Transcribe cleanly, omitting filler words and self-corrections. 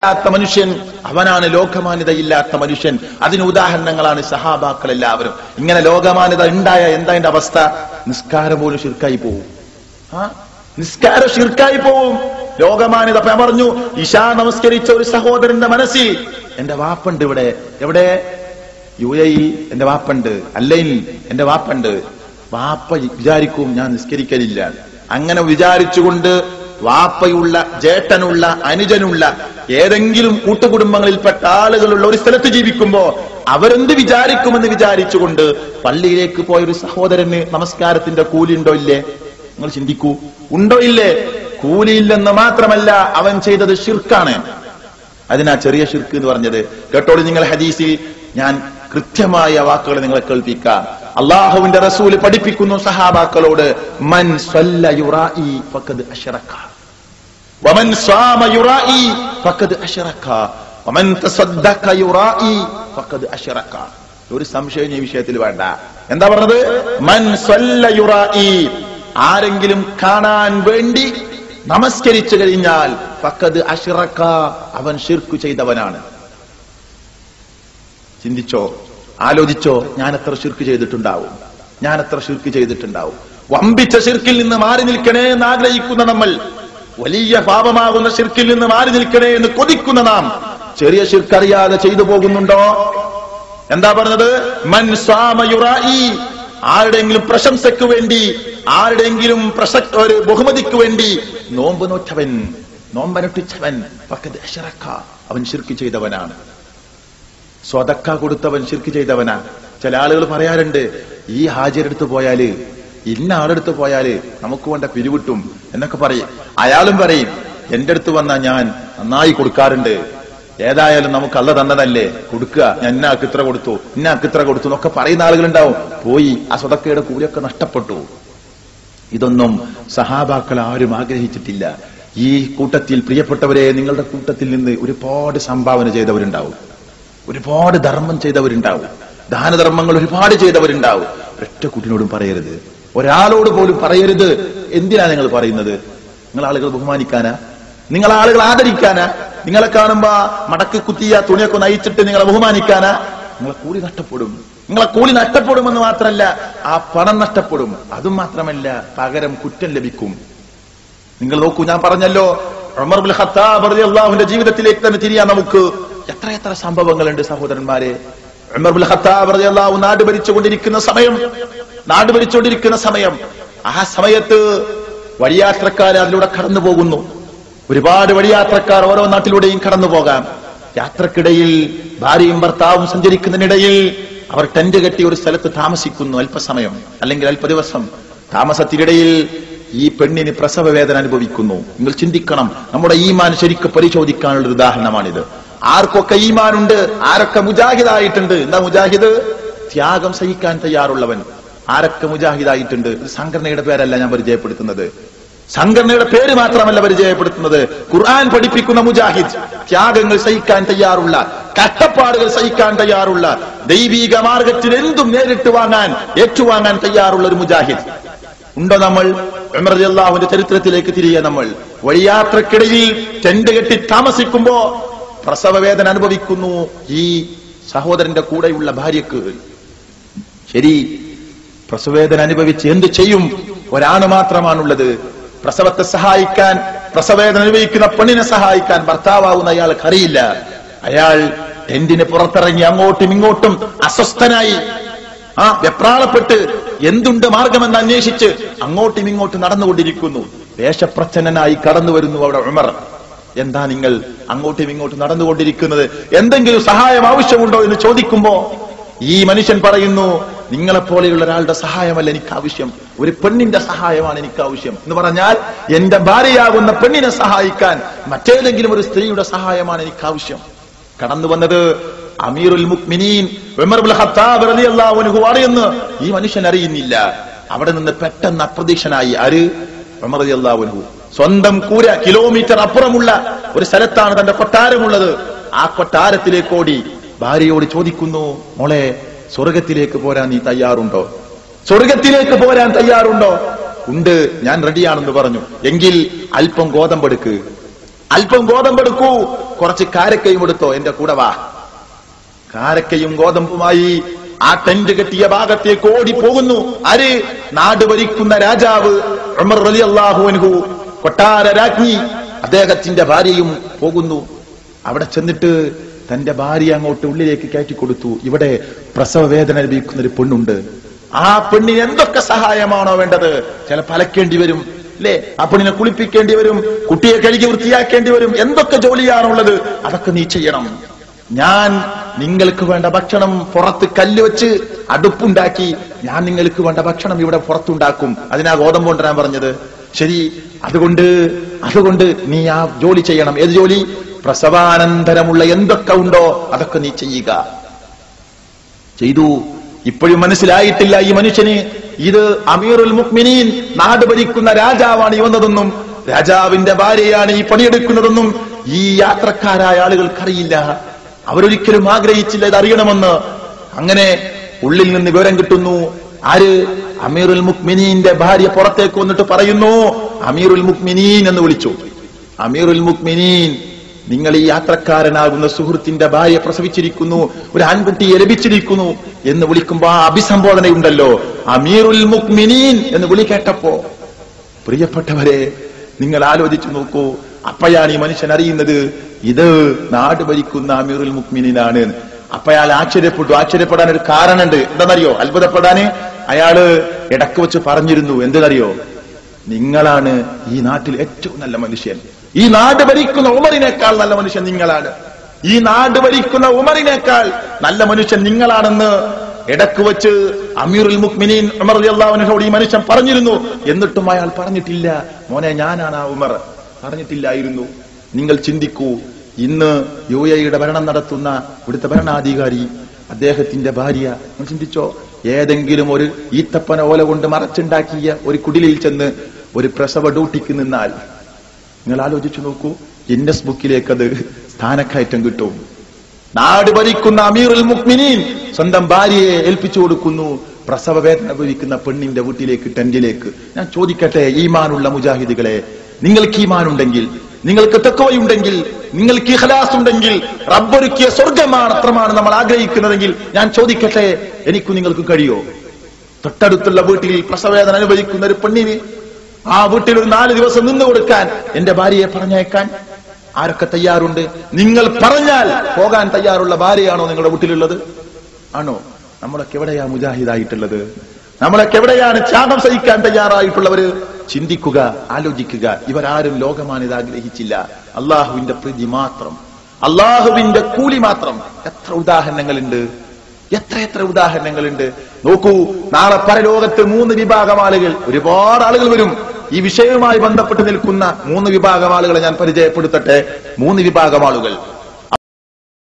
ഇല്ലാത്ത മനുഷ്യൻ അവനാണ് ലോകമാന്യതയില്ലാത്ത മനുഷ്യൻ. അതിന് ഉദാഹരണങ്ങളാണ് സഹാബാക്കൾ എല്ലാവരും. ഇങ്ങനെ ലോകമാന്യത ഉണ്ടായ എന്താ അതിന്റെ അവസ്ഥ? നിസ്കാരം പോലും ശിർക്കായി പോവും. നിസ്കാരം ശിർക്കായി പോവും. ലോകമാന്യത. ഞാൻ പറഞ്ഞു, ഇശാ നമസ്കരിച്ച ഒരു സഹോദരന്റെ മനസ്സിൽ എന്റെ വാപ്പുണ്ട്, ഇവിടെ എവിടെ UAE എന്റെ വാപ്പുണ്ട്, അല്ലെങ്കിൽ എന്റെ വാപ്പുണ്ട്. വാപ്പ വിചാരിക്കും ഞാൻ നിസ്കരിക്കലില്ല. അങ്ങനെ വിചാരിച്ചുകൊണ്ട് വാപ്പയുള്ള, ജേട്ടനുള്ള, അനുജനുള്ള ഏതെങ്കിലും കൂട്ടുകുടുംബങ്ങളിൽപ്പെട്ട ആളുകളുള്ള ഒരു സ്ഥലത്ത് ജീവിക്കുമ്പോ അവരെന്ത് വിചാരിക്കുമെന്ന് വിചാരിച്ചുകൊണ്ട് പള്ളിയിലേക്ക് പോയൊരു സഹോദരന് നമസ്കാരത്തിന്റെ കൂലി ഉണ്ടോ ഇല്ലേ? നിങ്ങൾ ചിന്തിക്കൂ, ഉണ്ടോ ഇല്ലേ? കൂലിയില്ലെന്ന് മാത്രമല്ല, അവൻ ചെയ്തത് ഷിർക്കാണ്. അതിനാ ചെറിയ ഷിർക്ക് എന്ന് പറഞ്ഞത്. കേട്ടോളൂ നിങ്ങൾ, ഹദീസിൽ ഞാൻ കൃത്യമായ വാക്കുകൾ നിങ്ങളെ കേൾപ്പിക്കാം. അള്ളാഹുവിന്റെ റസൂല് പഠിപ്പിക്കുന്നു സഹാബാക്കളോട്, മൻ സ്വല്ല യുറാഇ ഫഖദ് അശ്റക വമൻ സ്വാമ യുറാഇ ഫഖദ് അശ്റക വമൻ തസദ്ദഖ യുറാഇ ഫഖദ് അശ്റക. ഒരു സംശയം ഈ വിഷയത്തിൽ വേണ്ട. എന്താ പറഞ്ഞത്? മൻ സ്വല്ല യുറാഇ, ആരെങ്കിലും കാണാൻ വേണ്ടി നമസ്കരിച്ചു കഴിഞ്ഞാൽ ഫഖദ് അശ്റക, അവൻ ശിർക്ക് ചെയ്തവനാണ്. ചിന്തിച്ചോ, ആലോചിച്ചോ, ഞാൻ എത്ര ശിർക്ക് ചെയ്തിട്ടുണ്ടാവും, ഞാൻ എത്ര ശിർക്ക് ചെയ്തിട്ടുണ്ടാവും. വമ്പിച്ച ശിർക്കിൽ നിന്ന് മാറി നിൽക്കണേ എന്ന് ആഗ്രഹിക്കുന്ന നമ്മൾ, വലിയ പാപമാകുന്ന ശിർക്കിൽ നിന്ന് മാറി നിൽക്കണേ എന്ന് കൊതിക്കുന്ന നാം, ചെറിയ ശിർക്ക് അറിയാതെ ചെയ്തു പോകുന്നുണ്ടോ? എന്താ പറഞ്ഞത്? മൻ സ്വാമ യുറാഇ, ആരുടെയെങ്കിലും പ്രശംസയ്ക്ക് വേണ്ടി, ആരുടെയെങ്കിലും ഒരു ബഹുമതിക്ക് വേണ്ടി നോമ്പ് നോറ്റവൻ, നോമ്പനുഷ്ഠിച്ചവൻ ഫഖദ് അശ്റക, അവൻ ശിർക്ക് ചെയ്തവനാണ്. സ്വതക്ക കൊടുത്തവൻ ശിർക്ക് ചെയ്തവനാ. ചില ആളുകൾ പറയാറുണ്ട്, ഈ ഹാജിയടുത്ത് പോയാല്, ഇന്ന ആളെടുത്ത് പോയാല് നമുക്ക് വേണ്ട പിരിവിട്ടും എന്നൊക്കെ പറയും. അയാളും പറയും, എന്റെ അടുത്ത് വന്നാൽ ഞാൻ നന്നായി കൊടുക്കാറുണ്ട്, ഏതായാലും നമുക്ക് അള്ള തന്നതല്ലേ, കൊടുക്കുക, ഞാൻ ഇന്നാൾക്ക് ഇത്ര കൊടുത്തു, ഇന്നാൾക്ക് ഇത്ര കൊടുത്തു എന്നൊക്കെ പറയുന്ന ആളുകളുണ്ടാവും. പോയി ആ സ്വതക്കയുടെ കൂലിയൊക്കെ നഷ്ടപ്പെട്ടു. ഇതൊന്നും സഹാബാക്കൾ ആരും ആഗ്രഹിച്ചിട്ടില്ല. ഈ കൂട്ടത്തിൽ പ്രിയപ്പെട്ടവരെ, നിങ്ങളുടെ കൂട്ടത്തിൽ നിന്ന് ഒരുപാട് സംഭാവന ചെയ്തവരുണ്ടാവും, ഒരുപാട് ധർമ്മം ചെയ്തവരുണ്ടാവും, ദാനധർമ്മങ്ങൾ ഒരുപാട് ചെയ്തവരുണ്ടാവും. ഒറ്റ കുട്ടിനോടും പറയരുത്, ഒരാളോട് പോലും പറയരുത്. എന്തിനാ നിങ്ങൾ പറയുന്നത്? നിങ്ങൾ ആളുകൾ ബഹുമാനിക്കാനാ? നിങ്ങൾ ആളുകൾ ആദരിക്കാനാ? നിങ്ങളെ കാണുമ്പോ മടക്കി കുത്തിയ തുണിയൊക്കെ നയിച്ചിട്ട് നിങ്ങളെ ബഹുമാനിക്കാനാ? നിങ്ങളെ കൂലി നഷ്ടപ്പെടും. നിങ്ങളെ കൂലി നഷ്ടപ്പെടുമെന്ന് മാത്രമല്ല, ആ പണം നഷ്ടപ്പെടും. അതും മാത്രമല്ല, പകരം കുറ്റം ലഭിക്കും. നിങ്ങൾ നോക്കൂ, ഞാൻ പറഞ്ഞല്ലോ, ഉമർ ഇബ്നുൽ ഖത്താബ് റളിയല്ലാഹുവിന്റെ ജീവിതത്തിലേക്ക് തന്നെ തിരിയാൻ നമുക്ക് എത്രയെത്ര സംഭവങ്ങളുണ്ട് സഹോദരന്മാരെ. ഉമർ ഇബ്നുൽ ഖത്താബ് റളിയല്ലാഹു നാട് ഭരിച്ചുകൊണ്ടിരിക്കുന്ന സമയം, ആ സമയത്ത് വഴിയാത്രക്കാർ അതിലൂടെ കടന്നു പോകുന്നു. ഒരുപാട് വഴിയാത്രക്കാർ ഓരോ നാട്ടിലൂടെയും കടന്നു പോകാം. യാത്രക്കിടയിൽ ഭാര്യയും ഭർത്താവും സഞ്ചരിക്കുന്നതിനിടയിൽ അവർ ടെന്റ് കെട്ടി ഒരു സ്ഥലത്ത് താമസിക്കുന്നു. അല്പസമയം അല്ലെങ്കിൽ അല്പ ദിവസം താമസത്തിനിടയിൽ ഈ പെണ്ണിന് പ്രസവ വേദന അനുഭവിക്കുന്നു. നിങ്ങൾ ചിന്തിക്കണം, നമ്മുടെ ഈമാൻ ശരിക്കും പരിശോധിക്കാനുള്ള ഒരു ഉദാഹരണമാണിത്. ആർക്കൊക്കെ ഈമാനുണ്ട്, ആരൊക്കെ മുജാഹിദായിട്ടുണ്ട്. എന്താ മുജാഹിദ്? ത്യാഗം സഹിക്കാൻ തയ്യാറുള്ളവൻ. ആരൊക്കെ മുജാഹിദായിട്ടുണ്ട്? സംഘടനയുടെ പേരല്ല ഞാൻ പരിചയപ്പെടുത്തുന്നത്, സംഘടനയുടെ പേര് മാത്രമല്ല പരിചയപ്പെടുത്തുന്നത്. ഖുർആൻ പഠിപ്പിക്കുന്ന മുജാഹിദ്, ത്യാഗങ്ങൾ സഹിക്കാൻ തയ്യാറുള്ള, കഷ്ടപ്പാടുകൾ സഹിക്കാൻ തയ്യാറുള്ള, ദൈവീക മാർഗത്തിൽ എന്തും നേരിട്ട് ഏറ്റുവാങ്ങാൻ തയ്യാറുള്ള ഒരു മുജാഹിദ് ഉണ്ടോ? നമ്മൾ ഉമർ റളിയല്ലാഹുവിന്റെ ചരിത്രത്തിലേക്ക് തിരികെ നമ്മൾ വഴിയാത്രക്കിടയിൽ ടെന്റ് കെട്ടി താമസിക്കുമ്പോ പ്രസവ വേദന അനുഭവിക്കുന്നു ഈ സഹോദരന്റെ കൂടെയുള്ള ഭാര്യക്ക്. ശരി, പ്രസവവേദന അനുഭവിച്ച് എന്ത് ചെയ്യും? ഒരാണ് മാത്രമാണുള്ളത്. പ്രസവത്തെ സഹായിക്കാൻ, പ്രസവവേദന അനുഭവിക്കുന്ന പെണ്ണിനെ സഹായിക്കാൻ ഭർത്താവുന്ന അയാൾക്ക് അറിയില്ല. അയാൾ ടെന്റിന് പുറത്തിറങ്ങി അങ്ങോട്ടും ഇങ്ങോട്ടും അസ്വസ്ഥനായി, വെപ്രാളപ്പെട്ട് എന്തുണ്ട് മാർഗമെന്ന് അന്വേഷിച്ച് അങ്ങോട്ടും ഇങ്ങോട്ടും നടന്നുകൊണ്ടിരിക്കുന്നു. വേഷപ്രച്ഛന്നനായി കടന്നു വരുന്നു അവിടെ ഉമർ. എന്താ നിങ്ങൾ അങ്ങോട്ടും ഇങ്ങോട്ടും നടന്നുകൊണ്ടിരിക്കുന്നത്? എന്തെങ്കിലും സഹായം ആവശ്യമുണ്ടോ എന്ന് ചോദിക്കുമ്പോ ഈ മനുഷ്യൻ പറയുന്നു, നിങ്ങളെപ്പോലെയുള്ള ഒരാളുടെ സഹായമല്ല എനിക്ക് ആവശ്യം, ഒരു പെണ്ണിന്റെ സഹായമാണ് എനിക്ക് ആവശ്യം. എന്ന് പറഞ്ഞാൽ എന്റെ ഭാര്യയാകുന്ന പെണ്ണിനെ സഹായിക്കാൻ മറ്റേതെങ്കിലും ഒരു സ്ത്രീയുടെ സഹായമാണ് എനിക്ക് ആവശ്യം. കടന്നു വന്നത് അമീറുൽ മുഅ്മിനീൻ ഉമർ ഇബ്നുൽ ഖത്താബ് റളിയല്ലാഹു അൻഹു ആണെന്ന് ഈ മനുഷ്യൻ അറിയുന്നില്ല. അവിടെ നിന്ന് പെട്ടെന്ന് അപ്രതീക്ഷനായി ആര്? ഉമർ റളിയല്ലാഹു അൻഹു. സ്വന്തം കൂര കിലോമീറ്റർ അപ്പുറമുള്ള ഒരു സ്ഥലത്താണ് തന്റെ കൊട്ടാരമുള്ളത്. ആ കൊട്ടാരത്തിലേക്ക് ഓടി ഭാര്യയോട് ചോദിക്കുന്നു, മോളെ, സ്വർഗത്തിലേക്ക് പോരാൻ നീ തയ്യാറുണ്ടോ? സ്വർഗത്തിലേക്ക് പോരാൻ തയ്യാറുണ്ടോ? ഉണ്ട്, ഞാൻ റെഡിയാണെന്ന് പറഞ്ഞു. എങ്കിൽ അല്പം ഗോതമ്പെടുക്ക്, അല്പം ഗോതമ്പെടുക്കൂ, കുറച്ച് കാരക്കയും എടുത്തോ, എന്റെ കൂടെ വാ. കാരക്കയും ഗോതമ്പുമായി ആ ടെന്റ് കെട്ടിയ ഭാഗത്തേക്ക് ഓടിപ്പോകുന്നു. ആര്? നാട് ഭരിക്കുന്ന രാജാവ് ഉമർ റളിയല്ലാഹു അൻഹു, കൊട്ടാര രാജ്ഞി, അദ്ദേഹത്തിന്റെ ഭാര്യയും പോകുന്നു. അവിടെ ചെന്നിട്ട് തന്റെ ഭാര്യ അങ്ങോട്ട് ഉള്ളിലേക്ക് കയറ്റി കൊടുത്തു. ഇവിടെ പ്രസവ വേദന ലഭിക്കുന്ന ഒരു പെണ്ണുണ്ട്. ആ പെണ്ണിന് എന്തൊക്കെ സഹായമാണോ വേണ്ടത്? ചിലപ്പോൾ അലക്കേണ്ടി വരും അല്ലേ, ആ പെണ്ണിനെ കുളിപ്പിക്കേണ്ടി വരും, കുട്ടിയെ കഴുകി വൃത്തിയാക്കേണ്ടി വരും, എന്തൊക്കെ ജോലിയാണുള്ളത് അതൊക്കെ നീ ചെയ്യണം. ഞാൻ നിങ്ങൾക്ക് വേണ്ട ഭക്ഷണം പുറത്ത് കല്ല് വെച്ച് അടുപ്പുണ്ടാക്കി ഞാൻ നിങ്ങൾക്ക് വേണ്ട ഭക്ഷണം ഇവിടെ പുറത്തുണ്ടാക്കും. അതിനാ ഗോതമ്പ് കൊണ്ടുവരാൻ പറഞ്ഞത്. ശരി, അതുകൊണ്ട് നീ ആ ജോലി ചെയ്യണം. ഏത് ജോലി? പ്രസവാനന്തരമുള്ള എന്തൊക്കെ ഉണ്ടോ അതൊക്കെ നീ ചെയ്യുക. ചെയ്തു. ഇപ്പോഴും മനസ്സിലായിട്ടില്ല ഈ മനുഷ്യന് ഇത് അമീറുൽ മുഅ്മിനീൻ, നാട് ഭരിക്കുന്ന രാജാവാണ് ഈ വന്നതെന്നും രാജാവിന്റെ ഭാര്യയാണ് ഈ പണിയെടുക്കുന്നതെന്നും ഈ യാത്രക്കാരായ ആളുകൾക്കറിയില്ല. അവരൊരിക്കലും ആഗ്രഹിച്ചില്ല ഇതറിയണമെന്ന്. അങ്ങനെ ഉള്ളിൽ നിന്ന് വിവരം കിട്ടുന്നു. ആര്? അമീറുൽ മുഅ്മിനീന്റെ ഭാര്യ പുറത്തേക്ക് വന്നിട്ട് പറയുന്നു, അമീറുൽ മുഅ്മിനീൻ എന്ന് വിളിച്ചു. അമീറുൽ മുഅ്മിനീൻ, നിങ്ങൾ ഈ യാത്രക്കാരനാകുന്ന സുഹൃത്തിന്റെ ഭാര്യ പ്രസവിച്ചിരിക്കുന്നു, ഒരു ആൺകുട്ടിയെ ലഭിച്ചിരിക്കുന്നു എന്ന് വിളിക്കുമ്പോ ആ അഭിസംബോധനയുണ്ടല്ലോ, അമീറുൽ മുഅ്മിനീൻ എന്ന് വിളി കേട്ടപ്പോ, പ്രിയപ്പെട്ടവരെ നിങ്ങൾ ആലോചിച്ചു നോക്കൂ. അപ്പോഴാണ് ഈ മനുഷ്യൻ അറിയുന്നത് ഇത് നാട് ഭരിക്കുന്ന അമീറുൽ മുഅ്മിനീനാണ്. അപ്പൊ അയാൾ ആശ്ചര്യപ്പെടാൻ ഒരു കാരണമുണ്ട്. എന്താണെന്നറിയോ? അത്ഭുതപ്പെടാന് അയാള് ഇടക്ക് വെച്ച് പറഞ്ഞിരുന്നു. എന്തെന്നറിയോ? നിങ്ങളാണ് ഈ നാട്ടിൽ ഏറ്റവും നല്ല മനുഷ്യൻ. ഈ നാട് ഭരിക്കുന്ന ഉമറിനേക്കാൾ നല്ല മനുഷ്യൻ നിങ്ങളാണ്. ഈ നാട് ഭരിക്കുന്ന ഉമറിനേക്കാൾ നല്ല മനുഷ്യൻ നിങ്ങളാണെന്ന് ഇടക്ക് വെച്ച് അമീറുൽ മുഅ്മിനീൻ ഉമർ റളിയല്ലാഹു അൻഹുവോട് ഈ മനുഷ്യൻ പറഞ്ഞിരുന്നു. എന്നിട്ടും അയാൾ പറഞ്ഞിട്ടില്ല, മോനെ ഞാനാണ് ആ ഉമർ, പറഞ്ഞിട്ടില്ലായിരുന്നു. നിങ്ങൾ ചിന്തിക്കൂ, ഇന്ന് UAE ഭരണം നടത്തുന്ന ഇവിടുത്തെ ഭരണാധികാരി, അദ്ദേഹത്തിന്റെ ഭാര്യ, ചിന്തിച്ചോ, ഏതെങ്കിലും ഒരു ഈത്തപ്പന ഓല കൊണ്ട് മറച്ചുണ്ടാക്കിയ ഒരു കുടിലിൽ ചെന്ന് ഒരു പ്രസവ ഡ്യൂട്ടിക്ക് നിന്നാൽ നിങ്ങൾ ആലോചിച്ചു നോക്കൂ, ഗിന്നസ് ബുക്കിലേക്ക് അത് സ്ഥാനക്കയറ്റം കിട്ടും. നാട് ഭരിക്കുന്ന അമീറുൽ മുഅ്മിനീൻ സ്വന്തം ഭാര്യയെ ഏൽപ്പിച്ചു കൊടുക്കുന്നു പ്രസവ വേദന അനുഭവിക്കുന്ന പെണ്ണിന്റെ വീട്ടിലേക്ക്, ടെന്റിലേക്ക്. ഞാൻ ചോദിക്കട്ടെ, ഈമാനുള്ള മുജാഹിദുകളെ, നിങ്ങൾക്ക് ഈമാനുണ്ടെങ്കിൽ, നിങ്ങൾക്ക് തഖ്വയുണ്ടെങ്കിൽ, നിങ്ങൾക്ക് ഇഖ്ലാസ് ഉണ്ടെങ്കിൽ, റബ്ബൊരുക്കിയ സ്വർഗമാണ് അത്രമാണ് നമ്മൾ ആഗ്രഹിക്കുന്നതെങ്കിൽ, ഞാൻ ചോദിക്കട്ടെ, എനിക്കും നിങ്ങൾക്ക് കഴിയോ? തൊട്ടടുത്തുള്ള വീട്ടിൽ പ്രസവവേദന അനുഭവിക്കുന്ന ഒരു പെണ്ണിന് ആ വീട്ടിൽ ഒരു 4 ദിവസം നിന്ന് കൊടുക്കാൻ എന്റെ ഭാര്യയെ പറഞ്ഞയക്കാൻ ആരൊക്കെ തയ്യാറുണ്ട്? നിങ്ങൾ പറഞ്ഞാൽ പോകാൻ തയ്യാറുള്ള ഭാര്യയാണോ നിങ്ങളുടെ വീട്ടിലുള്ളത്? ആണോ? നമ്മളൊക്കെ എവിടെയാ മുജാഹിദായിട്ടുള്ളത്? നമ്മളൊക്കെ എവിടെയാണ് ത്യാഗം സഹിക്കാൻ തയ്യാറായിട്ടുള്ളവര്? ചിന്തിക്കുക, ആലോചിക്കുക. ഇവരാരും ലോകമാനിത് ആഗ്രഹിച്ചില്ല. അള്ളാഹുവിന്റെ പ്രീതി മാത്രം, അള്ളാഹുവിന്റെ കൂലി മാത്രം. എത്ര ഉദാഹരണങ്ങളുണ്ട്, എത്ര ഉദാഹരണങ്ങളുണ്ട്. നോക്കൂ, നാളെ പരലോകത്ത് 3 വിഭാഗം ആളുകൾ, ഒരുപാട് ആളുകൾ വരും. ഈ വിഷയവുമായി ബന്ധപ്പെട്ട് നിൽക്കുന്ന 3 വിഭാഗം ആളുകളെ ഞാൻ പരിചയപ്പെടുത്തട്ടെ. 3 വിഭാഗം ആളുകൾ.